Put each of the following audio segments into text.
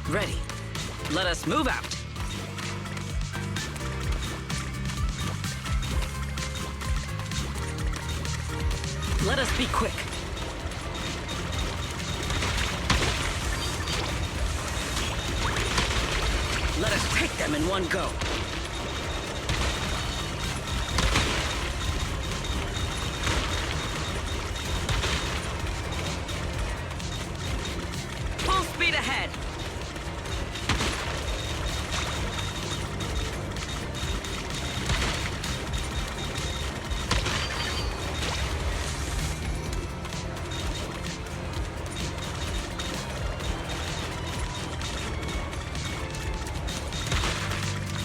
Ready. Let us move out. Let us be quick. Let us take them in one go. Full speed ahead.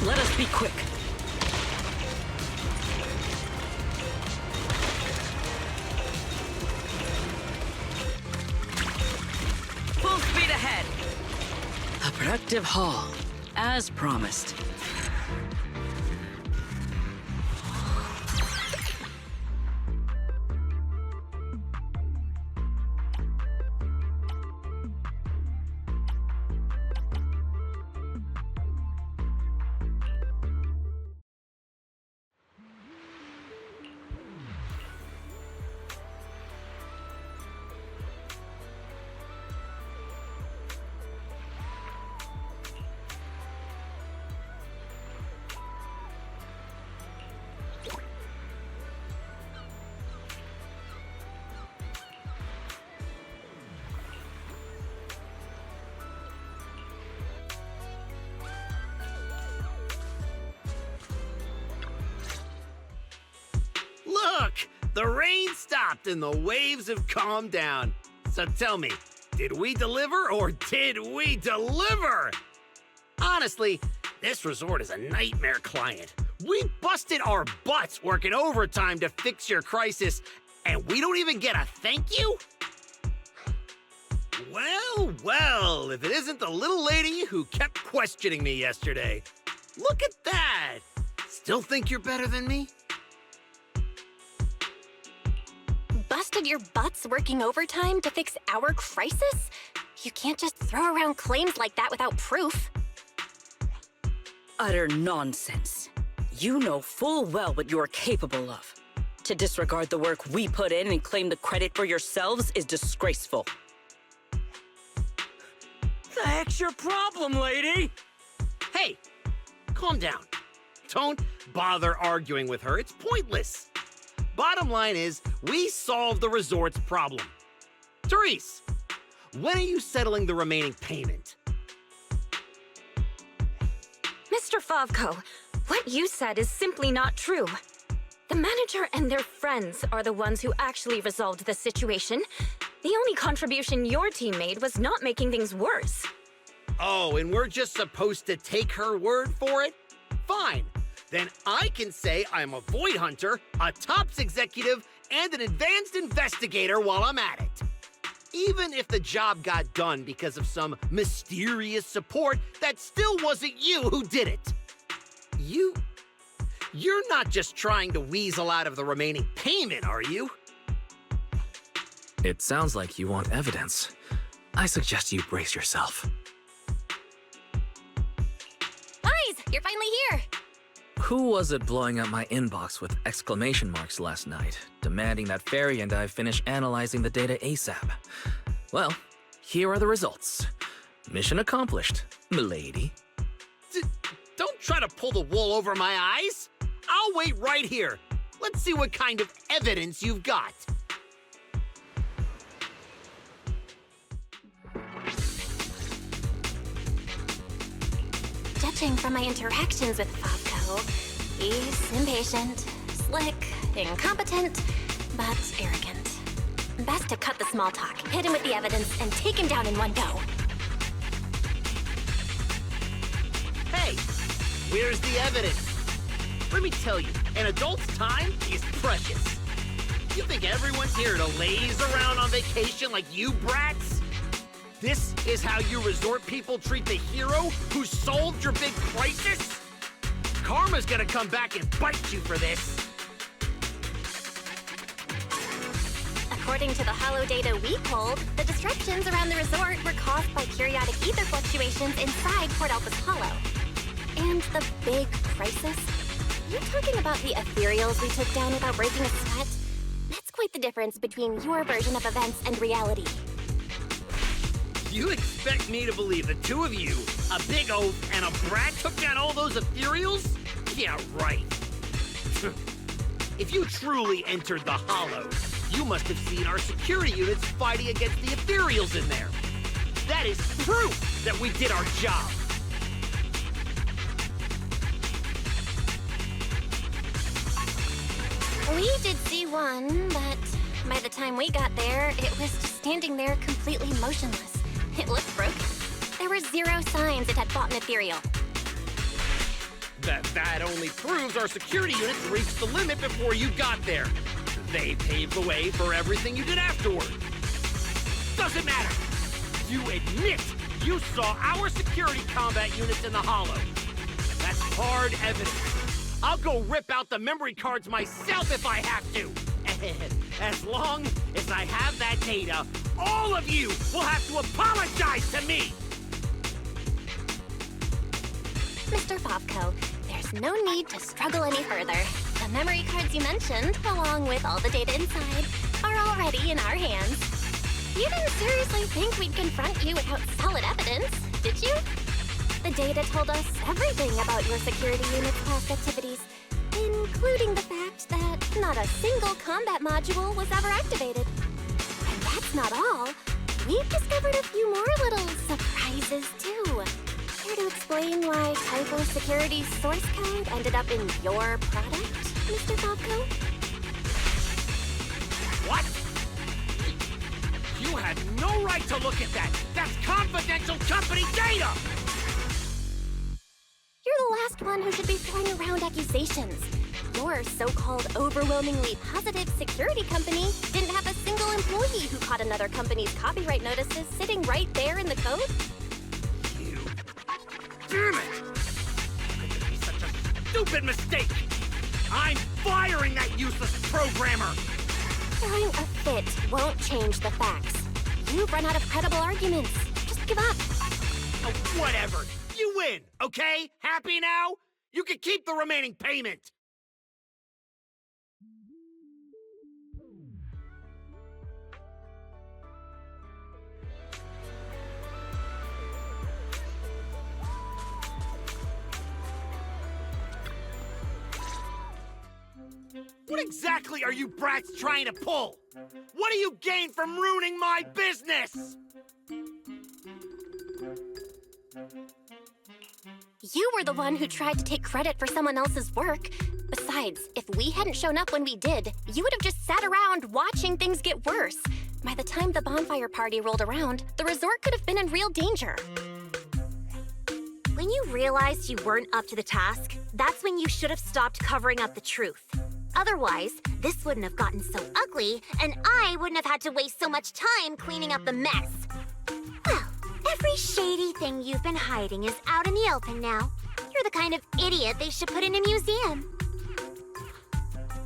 Let us be quick. Full speed ahead. A productive haul, as promised. Look! The rain stopped and the waves have calmed down. So tell me, did we deliver or did we deliver? Honestly, this resort is a nightmare client. We busted our butts working overtime to fix your crisis, and we don't even get a thank you? Well, well, if it isn't the little lady who kept questioning me yesterday. Look at that! Still think you're better than me? Busted your butts working overtime to fix our crisis? You can't just throw around claims like that without proof. Utter nonsense. You know full well what you are capable of. To disregard the work we put in and claim the credit for yourselves is disgraceful. The heck's your problem, lady? Hey, calm down. Don't bother arguing with her. It's pointless. Bottom line is, we solved the resort's problem. Therese, when are you settling the remaining payment? Mr. Favco, what you said is simply not true. The manager and their friends are the ones who actually resolved the situation. The only contribution your team made was not making things worse. Oh, and we're just supposed to take her word for it? Fine. Then I can say I'm a void hunter, a TOPS executive, and an advanced investigator while I'm at it. Even if the job got done because of some mysterious support, that still wasn't you who did it. You're not just trying to weasel out of the remaining payment, are you? It sounds like you want evidence. I suggest you brace yourself. Guys, you're finally here! Who was it blowing up my inbox with exclamation marks last night, demanding that Fairy and I finish analyzing the data ASAP? Well, here are the results. Mission accomplished, milady. Don't try to pull the wool over my eyes. I'll wait right here. Let's see what kind of evidence you've got. Judging from my interactions with Favco, he's impatient, slick, incompetent, but arrogant. Best to cut the small talk, hit him with the evidence, and take him down in one go. Hey, where's the evidence? Let me tell you, an adult's time is precious. You think everyone's here to laze around on vacation like you brats? This is how you resort people treat the hero who solved your big crisis? Karma's gonna come back and bite you for this. according to the hollow data we pulled, the disruptions around the resort were caused by periodic ether fluctuations inside Port Alpha's hollow. And the big crisis? You're talking about the ethereals we took down without breaking a sweat? That's quite the difference between your version of events and reality. You expect me to believe the two of you, a big oaf and a brat, took down all those ethereals? Yeah, right. If you truly entered the Hollows, you must have seen our security units fighting against the ethereals in there. That is proof that we did our job. We did see one, but by the time we got there, it was just standing there completely motionless. It looked broken. There were zero signs it had fought an ethereal. That only proves our security units reached the limit before you got there. They paved the way for everything you did afterward. Doesn't matter. You admit you saw our security combat units in the Hollow. That's hard evidence. I'll go rip out the memory cards myself if I have to. As long as I have that data, all of you will have to apologize to me! Mr. Favco, there's no need to struggle any further. The memory cards you mentioned, along with all the data inside, are already in our hands. You didn't seriously think we'd confront you without solid evidence, did you? The data told us everything about your security unit's past activities, including the fact that not a single combat module was ever activated. And that's not all. We've discovered a few more little surprises, too. Care to explain why Typho Security's source code ended up in your product, Mr. Favco? What? You had no right to look at that! That's confidential company data! You're the last one who should be throwing around accusations. Your so-called overwhelmingly positive security company didn't have a single employee who caught another company's copyright notices sitting right there in the code. You... Damn it! How could it be such a stupid mistake? I'm firing that useless programmer! Throwing a fit won't change the facts. You've run out of credible arguments. Just give up. Oh, whatever. You win, okay? Happy now? You can keep the remaining payment. What exactly are you brats trying to pull? What do you gain from ruining my business? You were the one who tried to take credit for someone else's work. Besides, if we hadn't shown up when we did, you would have just sat around watching things get worse. By the time the bonfire party rolled around, the resort could have been in real danger. When you realized you weren't up to the task, that's when you should have stopped covering up the truth. Otherwise, this wouldn't have gotten so ugly, and I wouldn't have had to waste so much time cleaning up the mess. Well, every shady thing you've been hiding is out in the open now. You're the kind of idiot they should put in a museum.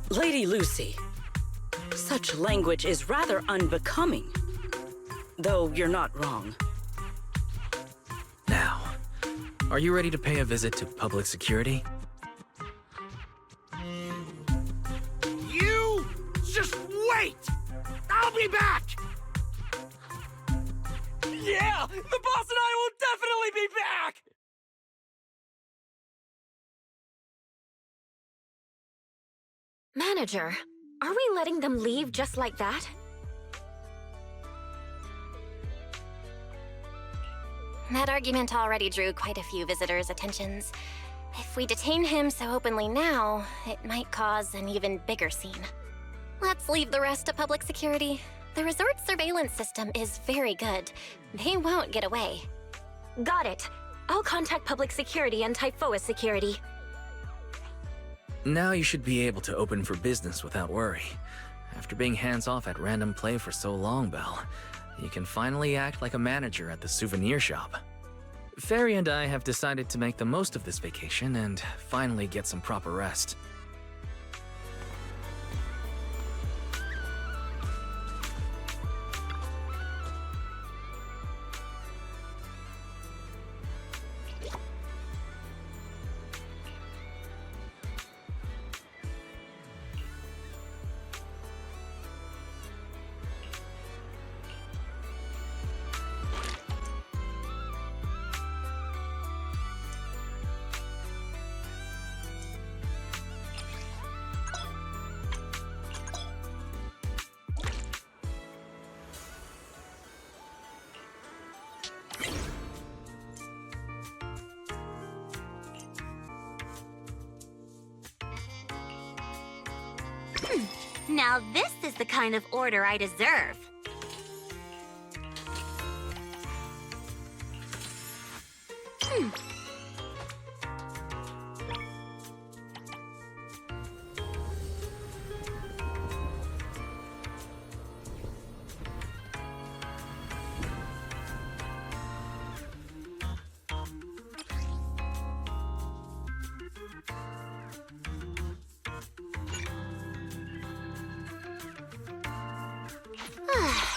Lady Lucy, such language is rather unbecoming. Though you're not wrong. Now, are you ready to pay a visit to public security? You just wait! I'll be back! Yeah! The boss and I will definitely be back! Manager, are we letting them leave just like that? That argument already drew quite a few visitors' attentions. If we detain him so openly now, it might cause an even bigger scene. Let's leave the rest to public security. The resort's surveillance system is very good. They won't get away. Got it. I'll contact public security and Typhoa security. Now you should be able to open for business without worry. After being hands-off at random play for so long, Belle, you can finally act like a manager at the souvenir shop. Fairy and I have decided to make the most of this vacation and finally get some proper rest. Now this is the kind of order I deserve.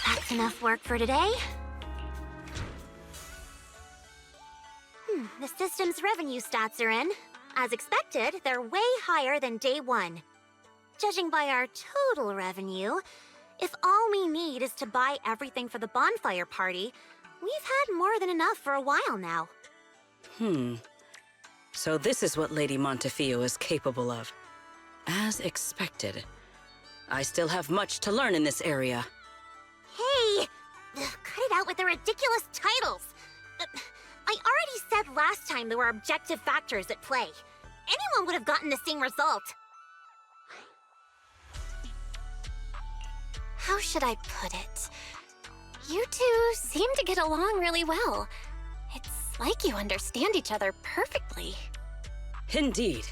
That's enough work for today. The system's revenue stats are in. As expected, they're way higher than day one. Judging by our total revenue, if all we need is to buy everything for the bonfire party, we've had more than enough for a while now. So this is what Lady Montefiore is capable of. As expected. I still have much to learn in this area. Hey! Cut it out with the ridiculous titles! I already said last time there were objective factors at play. Anyone would have gotten the same result. How should I put it? You two seem to get along really well. It's like you understand each other perfectly. Indeed.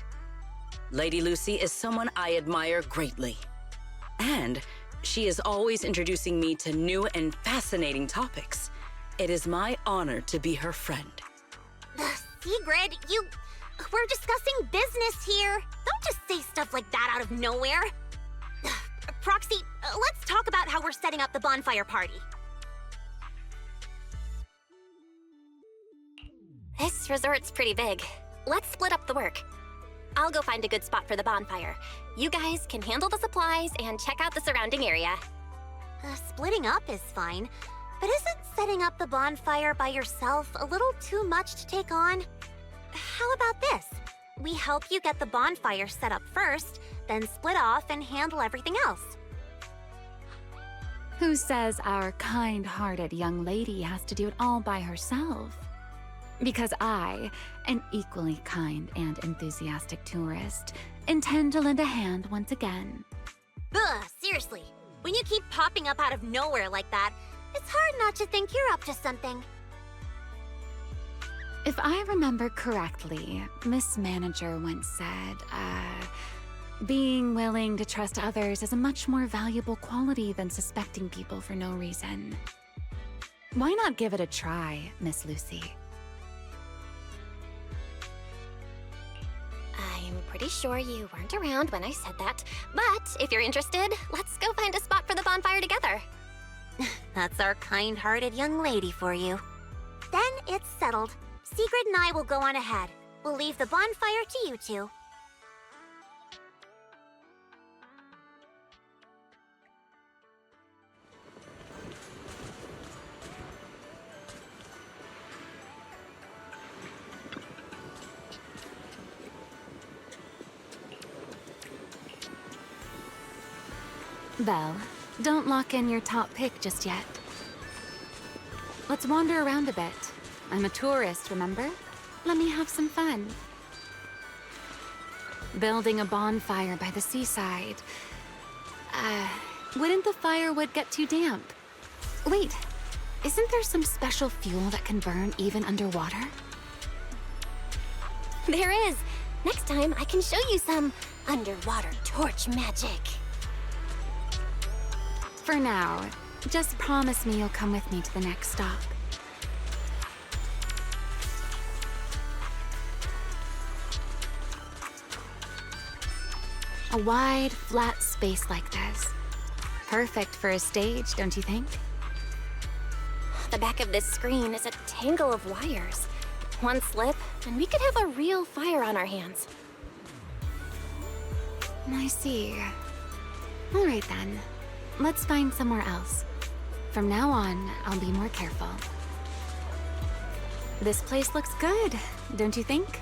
Lady Lucy is someone I admire greatly. And she is always introducing me to new and fascinating topics. It is my honor to be her friend. Sigrid, we're discussing business here. Don't just say stuff like that out of nowhere. Proxy, let's talk about how we're setting up the bonfire party. This resort's pretty big. Let's split up the work. I'll go find a good spot for the bonfire. You guys can handle the supplies and check out the surrounding area. Splitting up is fine, but isn't setting up the bonfire by yourself a little too much to take on? How about this? We help you get the bonfire set up first, then split off and handle everything else. Who says our kind-hearted young lady has to do it all by herself? Because I, an equally kind and enthusiastic tourist, intend to lend a hand once again. Ugh, seriously. When you keep popping up out of nowhere like that, it's hard not to think you're up to something. If I remember correctly, Miss Manager once said, being willing to trust others is a much more valuable quality than suspecting people for no reason. Why not give it a try, Miss Lucy? I'm pretty sure you weren't around when I said that, but if you're interested, let's go find a spot for the bonfire together. That's our kind-hearted young lady for you. Then it's settled. Sigrid and I will go on ahead. We'll leave the bonfire to you two. Belle, don't lock in your top pick just yet. Let's wander around a bit. I'm a tourist, remember? Let me have some fun. Building a bonfire by the seaside. Wouldn't the firewood get too damp? Wait, isn't there some special fuel that can burn even underwater? There is. Next time, I can show you some underwater torch magic. For now, just promise me you'll come with me to the next stop. A wide, flat space like this. Perfect for a stage, don't you think? The back of this screen is a tangle of wires. One slip, and we could have a real fire on our hands. I see. All right then. Let's find somewhere else. From now on, I'll be more careful. This place looks good, don't you think?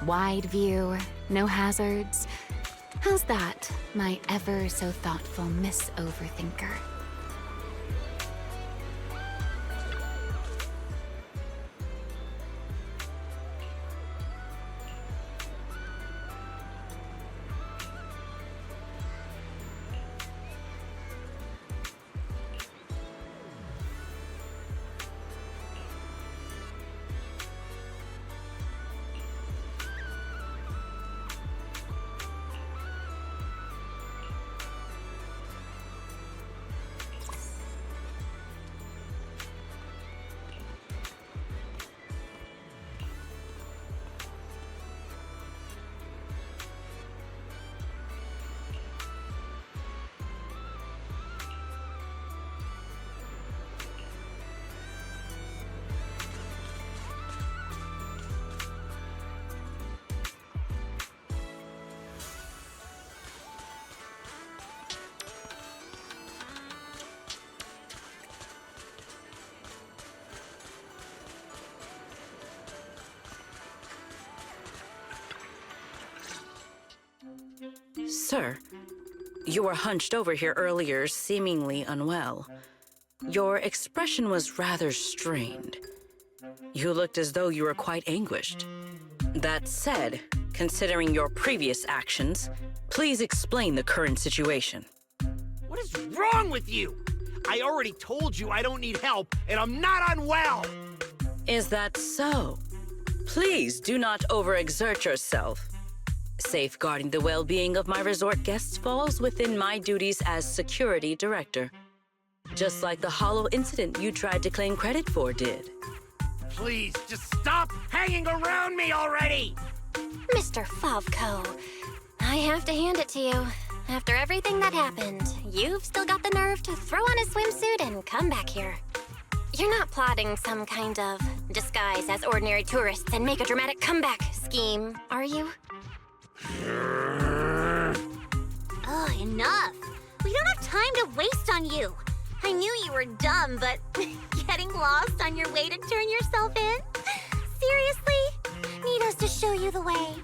Wide view, no hazards. How's that, my ever so thoughtful Miss Overthinker? Sir, you were hunched over here earlier, seemingly unwell. Your expression was rather strained. You looked as though you were quite anguished. That said, considering your previous actions, please explain the current situation. What is wrong with you? I already told you I don't need help, and I'm not unwell! Is that so? Please do not overexert yourself. Safeguarding the well-being of my resort guests falls within my duties as security director. Just like the hollow incident you tried to claim credit for did. Please, just stop hanging around me already! Mr. Favco, I have to hand it to you. After everything that happened, you've still got the nerve to throw on a swimsuit and come back here. You're not plotting some kind of disguise as ordinary tourists and make a dramatic comeback scheme, are you? Ugh, enough. We don't have time to waste on you. I knew you were dumb, but getting lost on your way to turn yourself in? Seriously? Need us to show you the way?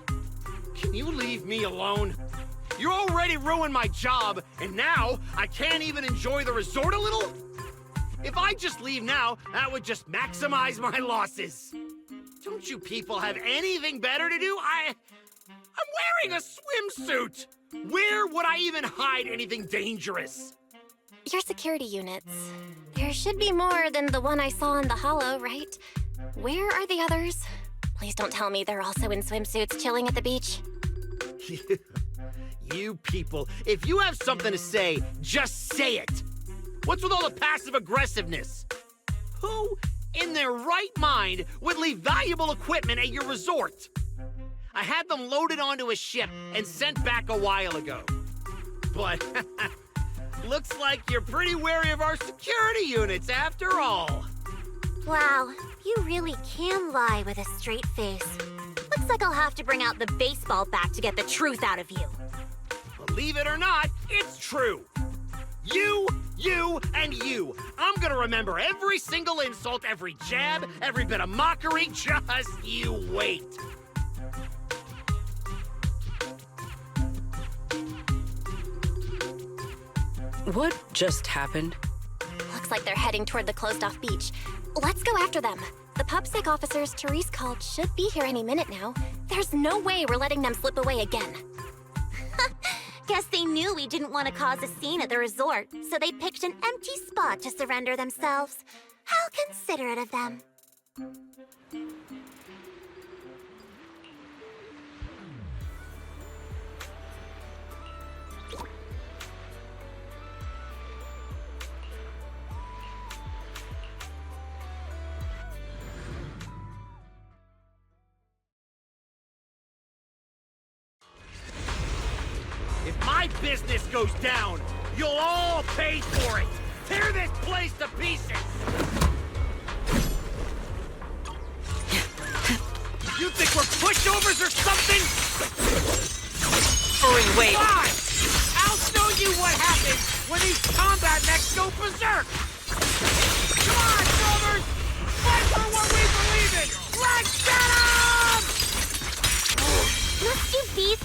Can you leave me alone? You already ruined my job, and now I can't even enjoy the resort a little? If I just leave now, that would just maximize my losses. Don't you people have anything better to do? I'm wearing a swimsuit! Where would I even hide anything dangerous? Your security units. There should be more than the one I saw in the hollow, right? Where are the others? Please don't tell me they're also in swimsuits chilling at the beach. You people, if you have something to say, just say it. What's with all the passive aggressiveness? Who in their right mind would leave valuable equipment at your resort? I had them loaded onto a ship and sent back a while ago. But looks like you're pretty wary of our security units after all. Wow, you really can lie with a straight face. Looks like I'll have to bring out the baseball bat to get the truth out of you. Believe it or not, it's true. You, and you. I'm gonna remember every single insult, every jab, every bit of mockery. Just you wait. What just happened? Looks like they're heading toward the closed-off beach. Let's go after them. The PubSec officers Therese called should be here any minute now. There's no way we're letting them slip away again. Guess they knew we didn't want to cause a scene at the resort, so they picked an empty spot to surrender themselves. How considerate of them. If my business goes down, you'll all pay for it. Tear this place to pieces. You think we're pushovers or something? Hurry, wait! Fine! I'll show you what happens when these combat mechs go berserk! Come on, Silvers! Fight for what we believe in! Let's get 'em! Must you be...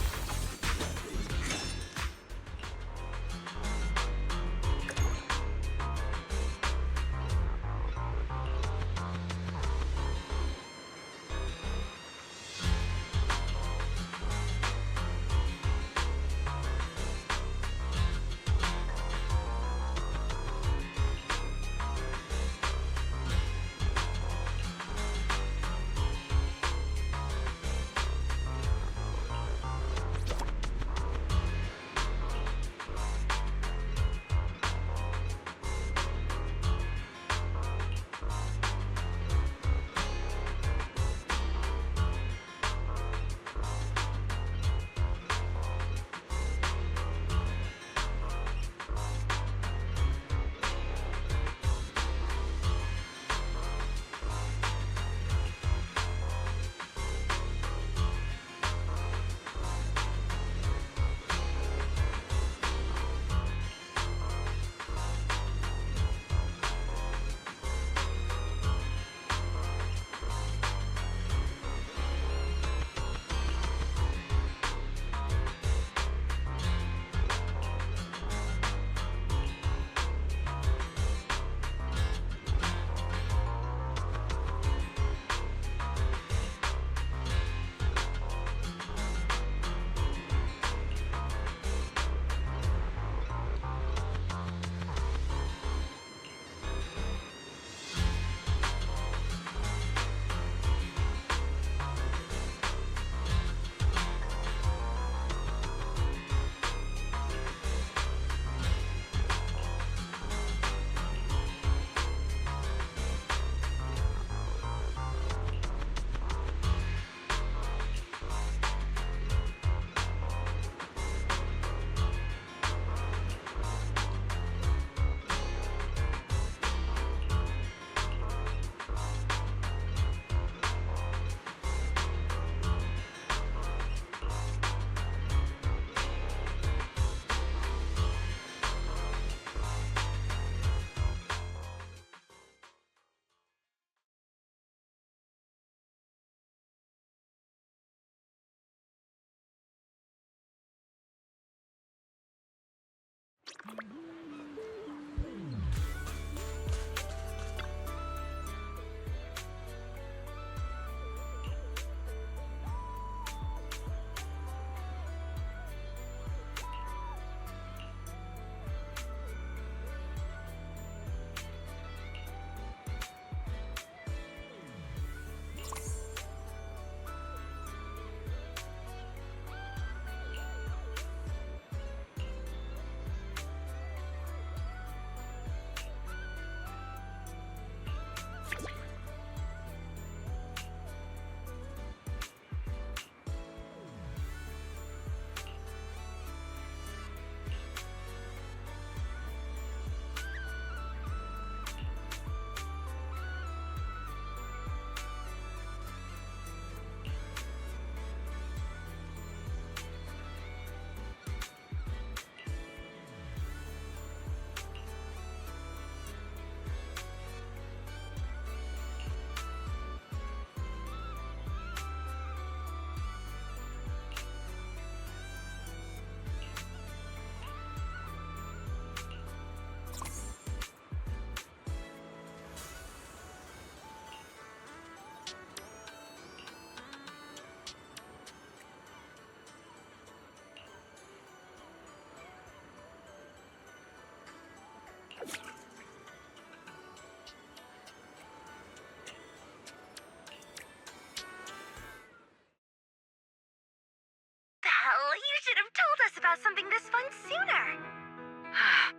Well, you should have told us about something this fun sooner.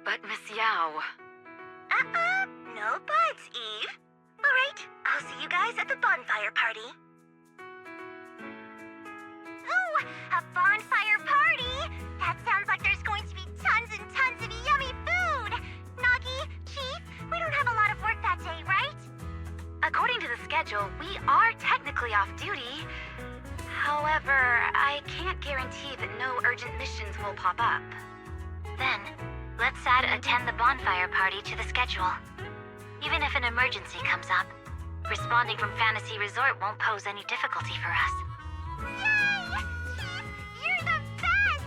But Miss Yao... No buts, Eve. All right, I'll see you guys at the bonfire party. Ooh, a bonfire party? That sounds like there's going to be tons and tons of yummy food. Nagi, Chief, we don't have a lot of work that day, right? According to the schedule, we are technically off duty. However, I can't guarantee that no urgent missions will pop up. Then, let's add attend the bonfire party to the schedule. Even if an emergency comes up, responding from Fantasy Resort won't pose any difficulty for us. Yay! Chief, you're the best!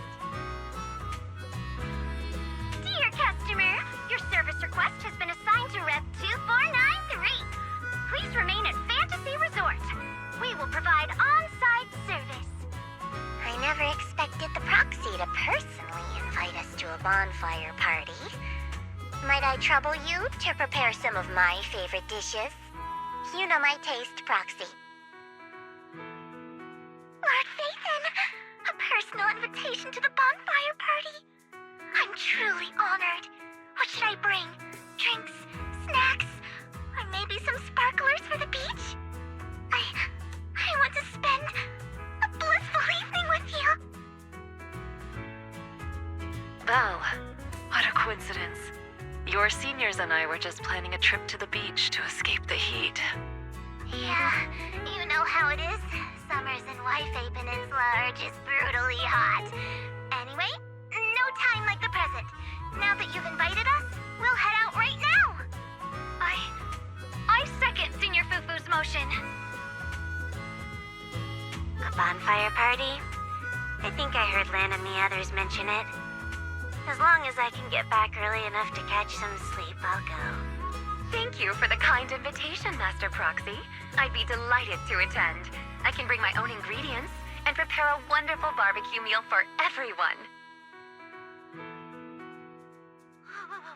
Dear customer, your service request has been assigned to Rep 2493. Please remain at Fantasy Resort. We will provide on-site service. I never expected the proxy to personally invite us to a bonfire party. Might I trouble you to prepare some of my favorite dishes? You know my taste, Proxy. Lord Phaethon, a personal invitation to the bonfire party. I'm truly honored. What should I bring? Drinks, snacks, or maybe some sparklers for the beach? I want to spend a blissful evening with you. Belle, what a coincidence. Your seniors and I were just planning a trip to the beach to escape the heat. Yeah, you know how it is. Summers in Wi-Fi Peninsula are just brutally hot. Anyway, no time like the present. Now that you've invited us, we'll head out right now. I second Senior Fufu's motion. A bonfire party? I think I heard Lan and the others mention it. As long as I can get back early enough to catch some sleep, I'll go. Thank you for the kind invitation, Master Proxy. I'd be delighted to attend. I can bring my own ingredients and prepare a wonderful barbecue meal for everyone.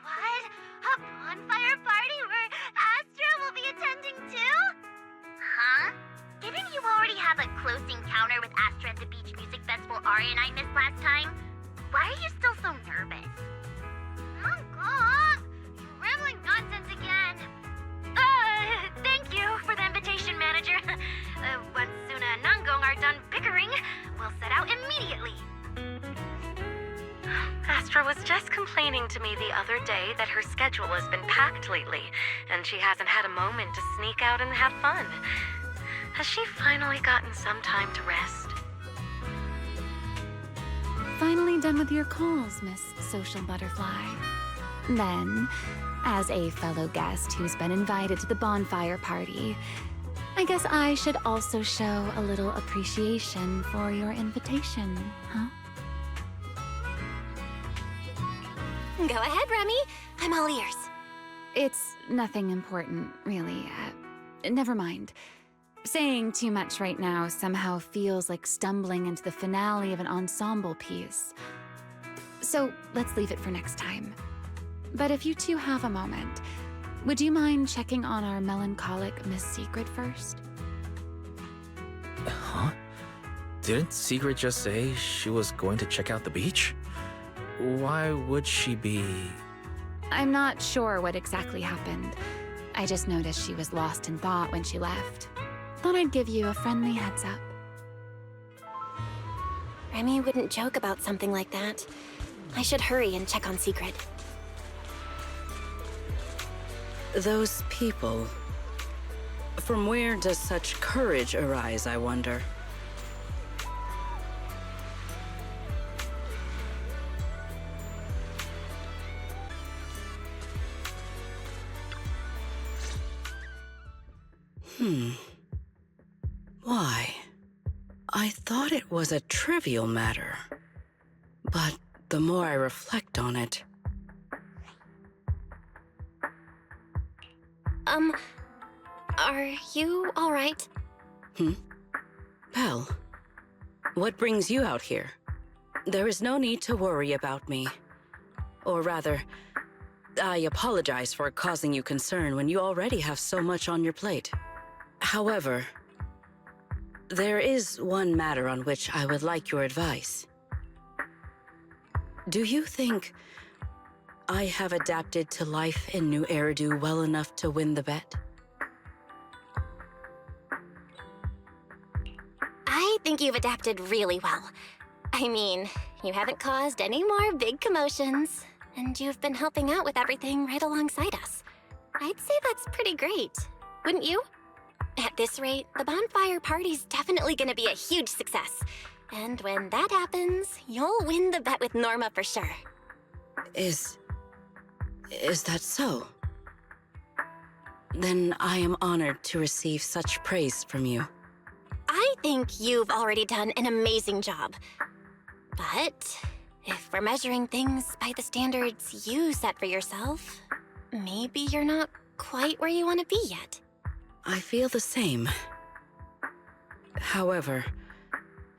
What? A bonfire party where Astra will be attending too? Huh? Didn't you already have a close encounter with Astra at the Beach Music Festival Ari and I missed last time? Why are you still so nervous? Oh, God! You're rambling nonsense again. Thank you for the invitation, Manager. Once Suna and Nangong are done bickering, we'll set out immediately. Astra was just complaining to me the other day that her schedule has been packed lately, and she hasn't had a moment to sneak out and have fun. Has she finally gotten some time to rest? Finally done with your calls, Miss Social Butterfly. Then, as a fellow guest who's been invited to the bonfire party, I guess I should also show a little appreciation for your invitation, huh? Go ahead, Remy. I'm all ears. It's nothing important, really. Never mind. Saying too much right now somehow feels like stumbling into the finale of an ensemble piece. So let's leave it for next time. But if you two have a moment, would you mind checking on our melancholic Miss Secret first? Huh? Didn't Secret just say she was going to check out the beach? Why would she be... I'm not sure what exactly happened. I just noticed she was lost in thought when she left. Thought I'd give you a friendly heads up. Remy wouldn't joke about something like that. I should hurry and check on Secret. Those people. From where does such courage arise, I wonder? Why? I thought it was a trivial matter. But the more I reflect on it... Are you all right? Belle, what brings you out here? There is no need to worry about me. Or rather, I apologize for causing you concern when you already have so much on your plate. However, there is one matter on which I would like your advice. Do you think I have adapted to life in New Eridu well enough to win the bet? I think you've adapted really well. I mean, you haven't caused any more big commotions, and you've been helping out with everything right alongside us. I'd say that's pretty great, wouldn't you? At this rate, the bonfire party's definitely gonna be a huge success. And when that happens, you'll win the bet with Norma for sure. Is that so? Then I am honored to receive such praise from you. I think you've already done an amazing job. But if we're measuring things by the standards you set for yourself, maybe you're not quite where you want to be yet. I feel the same. However,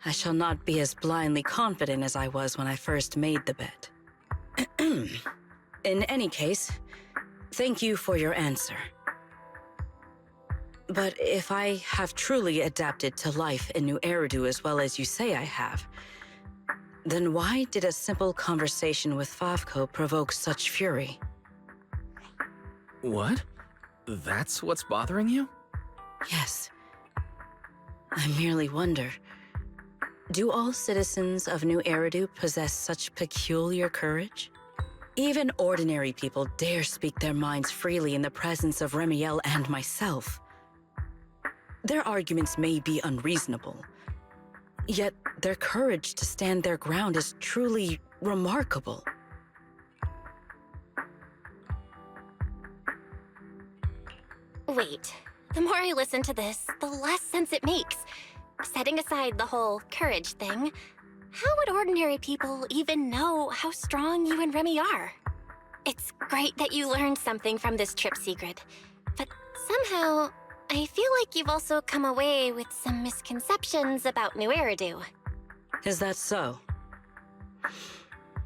I shall not be as blindly confident as I was when I first made the bet. In any case, thank you for your answer. But if I have truly adapted to life in New Eridu as well as you say I have, then why did a simple conversation with Favco provoke such fury? What? That's what's bothering you? Yes. I merely wonder, do all citizens of New Eridu possess such peculiar courage? Even ordinary people dare speak their minds freely in the presence of Remiel and myself. Their arguments may be unreasonable, yet their courage to stand their ground is truly remarkable. Wait, the more I listen to this, the less sense it makes. Setting aside the whole courage thing, how would ordinary people even know how strong you and Remy are? It's great that you learned something from this trip, Secret, but somehow I feel like you've also come away with some misconceptions about New Eridu. Is that so?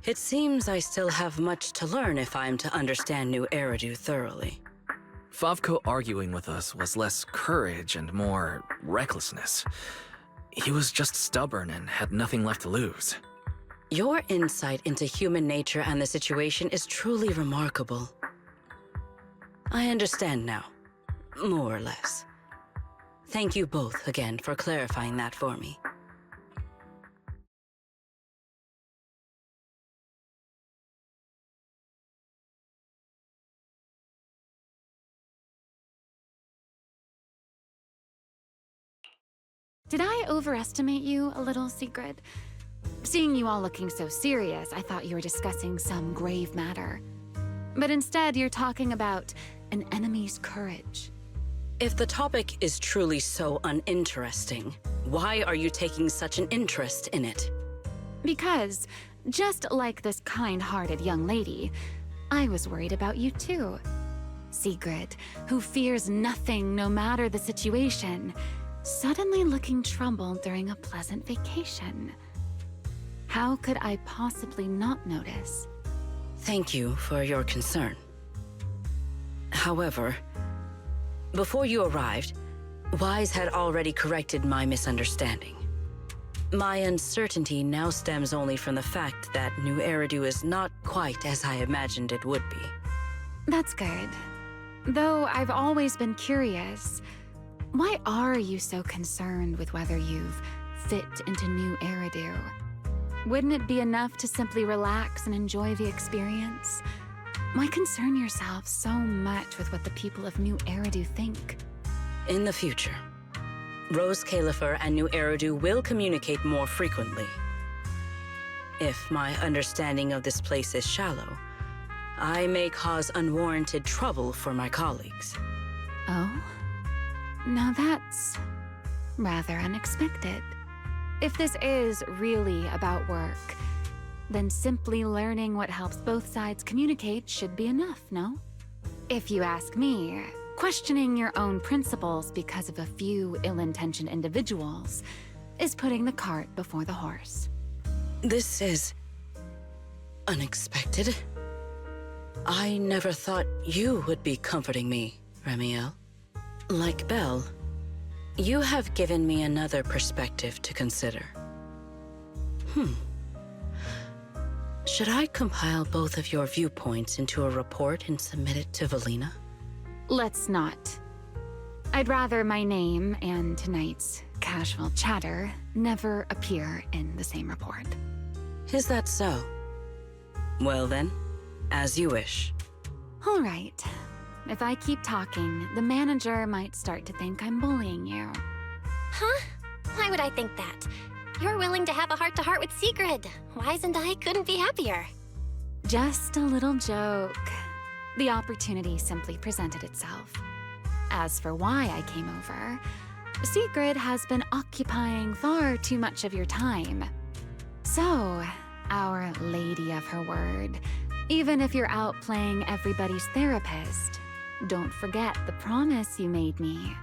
It seems I still have much to learn if I'm to understand New Eridu thoroughly. Favco arguing with us was less courage and more recklessness. He was just stubborn and had nothing left to lose. Your insight into human nature and the situation is truly remarkable. I understand now, more or less. Thank you both again for clarifying that for me. Did I overestimate you a little, Secret? Seeing you all looking so serious, I thought you were discussing some grave matter. But instead, you're talking about an enemy's courage. If the topic is truly so uninteresting, why are you taking such an interest in it? Because Just like this kind-hearted young lady, I was worried about you too. Sigrid, who fears nothing no matter the situation, suddenly looking troubled during a pleasant vacation. How could I possibly not notice? Thank you for your concern. However, before you arrived, Wise had already corrected my misunderstanding. My uncertainty now stems only from the fact that New Eridu is not quite as I imagined it would be. That's good. Though I've always been curious, why are you so concerned with whether you've fit into New Eridu? Wouldn't it be enough to simply relax and enjoy the experience? Why concern yourself so much with what the people of New Eridu think? In the future, Rose Califer and New Eridu will communicate more frequently. If my understanding of this place is shallow, I may cause unwarranted trouble for my colleagues. Oh? Now that's rather unexpected. If this is really about work, then simply learning what helps both sides communicate should be enough, no? If you ask me, questioning your own principles because of a few ill-intentioned individuals is putting the cart before the horse. This is unexpected. I never thought you would be comforting me, Remiel. Like Belle, you have given me another perspective to consider. Should I compile both of your viewpoints into a report and submit it to Valina? Let's not. I'd rather my name and tonight's casual chatter never appear in the same report. Is that so? Well then, as you wish. All right. If I keep talking, the manager might start to think I'm bullying you. Huh? Why would I think that? You're willing to have a heart-to-heart with Sigrid. Wise and I couldn't be happier. Just a little joke. The opportunity simply presented itself. As for why I came over, Sigrid has been occupying far too much of your time. So, our lady of her word, even if you're out playing everybody's therapist, don't forget the promise you made me.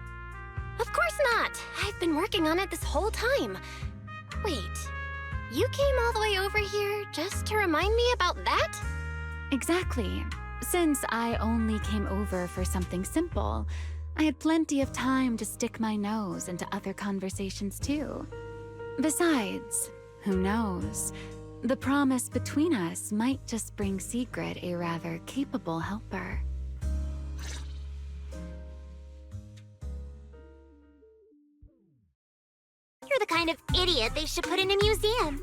Of course not! I've been working on it this whole time. Wait, you came all the way over here just to remind me about that? Exactly. Since I only came over for something simple, I had plenty of time to stick my nose into other conversations too. Besides, who knows? The promise between us might just bring Sigrid a rather capable helper. You're the kind of idiot they should put in a museum.